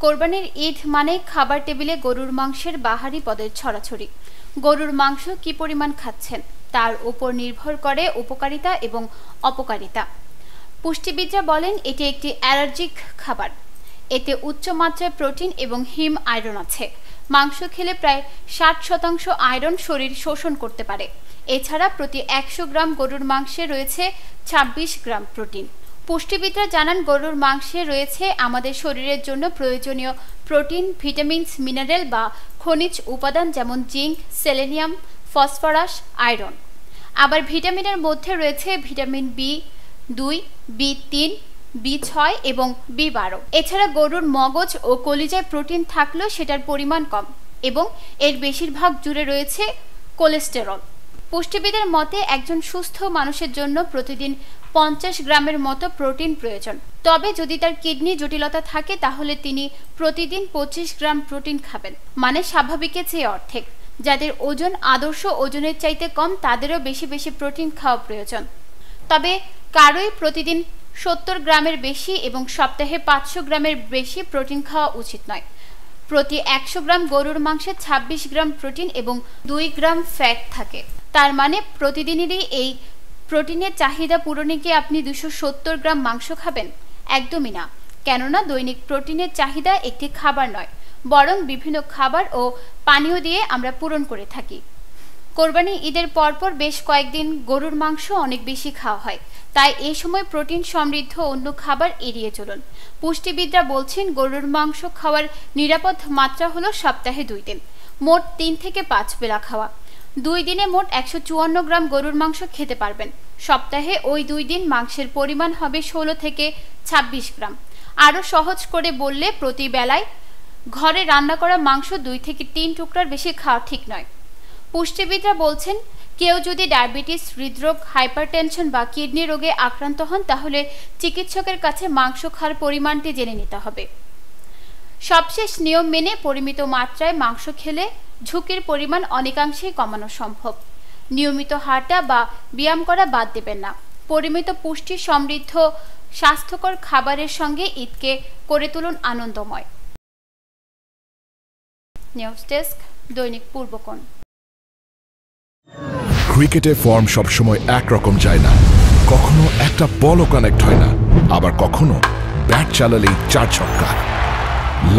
কোরবানির ঈদ মানে খাবার টেবিলে গরুর মাংসের বাহারি পদের ছড়াছড়ি। গরুর মাংস কি পরিমাণ খাচ্ছেন তার উপর নির্ভর করে উপকারিতা এবং অপকারিতা। পুষ্টিবিদরা বলেন এটি একটি অ্যালার্জিক খাবার। এতে উচ্চ মাত্রায় প্রোটিন এবং হিম আয়রন আছে। মাংস খেলে প্রায় 60% আয়রন শরীর শোষণ করতে পারে। এছাড়া প্রতি 100 গ্রাম গরুর মাংসে রয়েছে 26 গ্রাম প্রোটিন। পুষ্টিবিদরা জানান গরুর মাংসে রয়েছে আমাদের শরীরের জন্য প্রয়োজনীয় প্রোটিন, ভিটামিনস, মিনারেল বা খনিজ উপাদান যেমন জিঙ্ক, সেলেনিয়াম, ফসফরাস, আয়রন। আবার ভিটামিনের মধ্যে রয়েছে ভিটামিন B2, B3, B6 এবং B12। এছাড়া গরুর মগজ ও কলিজায় প্রোটিন থাকলেও সেটার পরিমাণ কম এবং এর বেশিরভাগ জুড়ে রয়েছে কোলেস্টেরল। পুষ্টিবিদের মতে একজন সুস্থ মানুষের জন্য প্রতিদিন 50 গ্রামের মতো প্রোটিন প্রয়োজন। তবে যদি তার কিডনি জটিলতা থাকে তাহলে তিনি প্রতিদিন 25 গ্রাম প্রোটিন খাবেন, মানে স্বাভাবিকের চেয়ে অর্ধেক। যাদের ওজন আদর্শ ওজনের চাইতে কম তাদেরও বেশি বেশি প্রোটিন খাওয়া প্রয়োজন। তবে কারোই প্রতিদিন 70 গ্রামের বেশি এবং সপ্তাহে 500 গ্রামের বেশি প্রোটিন খাওয়া উচিত নয়। প্রতি 100 গ্রাম গরুর মাংসে 26 গ্রাম প্রোটিন এবং 2 গ্রাম ফ্যাট থাকে। তার মানে প্রতিদিনেরই এই প্রোটিনের চাহিদা পূরণে কি আপনি 270 গ্রাম মাংস খাবেন? একদমই না, কেননা দৈনিক প্রোটিনের চাহিদা একটি খাবার নয়, বরং বিভিন্ন খাবার ও পানীয় দিয়ে আমরা পূরণ করে থাকি। কোরবানি ঈদের পরপর বেশ কয়েকদিন গরুর মাংস অনেক বেশি খাওয়া হয়, তাই এই সময় প্রোটিন সমৃদ্ধ অন্য খাবার এড়িয়ে চলুন। পুষ্টিবিদরা বলছেন গরুর মাংস খাওয়ার নিরাপদ মাত্রা হলো সপ্তাহে 2 দিন, মোট 3 থেকে 5 বেলা খাওয়া। 2 দিনে মোট 154 গ্রাম গরুর মাংস খেতে পারবেন। সপ্তাহে ওই 2 দিন মাংসের পরিমাণ হবে 16 থেকে 26 গ্রাম। আরও সহজ করে বললে প্রতি বেলায় ঘরে রান্না করা মাংস 2 থেকে 3 টুকরার বেশি খাওয়া ঠিক নয়। পুষ্টিবিদরা বলছেন কেউ যদি ডায়াবেটিস, হৃদরোগ, হাইপারটেনশন বা কিডনি রোগে আক্রান্ত হন তাহলে চিকিৎসকের কাছে মাংস খাওয়ার পরিমাণটি জেনে নিতে হবে। সবশেষ নিয়ম মেনে পরিমিত মাত্রায় মাংস খেলে ঝুঁকির পরিমাণ অনেকাংশেই কমানো সম্ভব। নিয়মিত হাঁটা বা ব্যায়াম করা বাদ দেবেন না। পরিমিত পুষ্টি সমৃদ্ধ স্বাস্থ্যকর খাবারের সঙ্গে ঈদকে করে তুলুন আনন্দময়। নিউজ ডেস্ক, দৈনিক পূর্বকোণ। ক্রিকেটে ফর্ম সবসময় একরকম যায় না। কখনো একটা বলও কানেক্ট হয় না, আবার কখনো ব্যাট চালালেই 4 ছক্কা।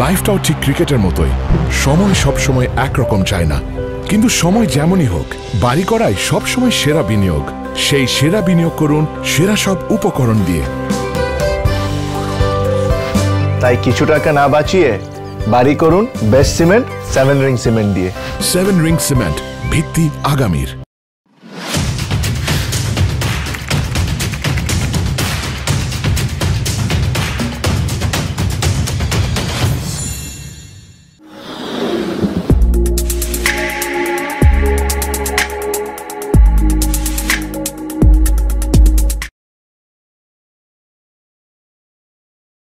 লাইফটাও ঠিক ক্রিকেটের মতোই, সময় সবসময় একরকম যায় না। কিন্তু সময় যেমনই হোক, বাড়ি করাই সবসময় সেরা বিনিয়োগ। সেই সেরা বিনিয়োগ করুন সেরা সব উপকরণ দিয়ে। তাই কিছু টাকা না বাঁচিয়ে বাড়ি করুন বেস্ট সিমেন্ট 7 রিং সিমেন্ট দিয়ে। 7 রিং সিমেন্ট, ভিত্তি আগামীর।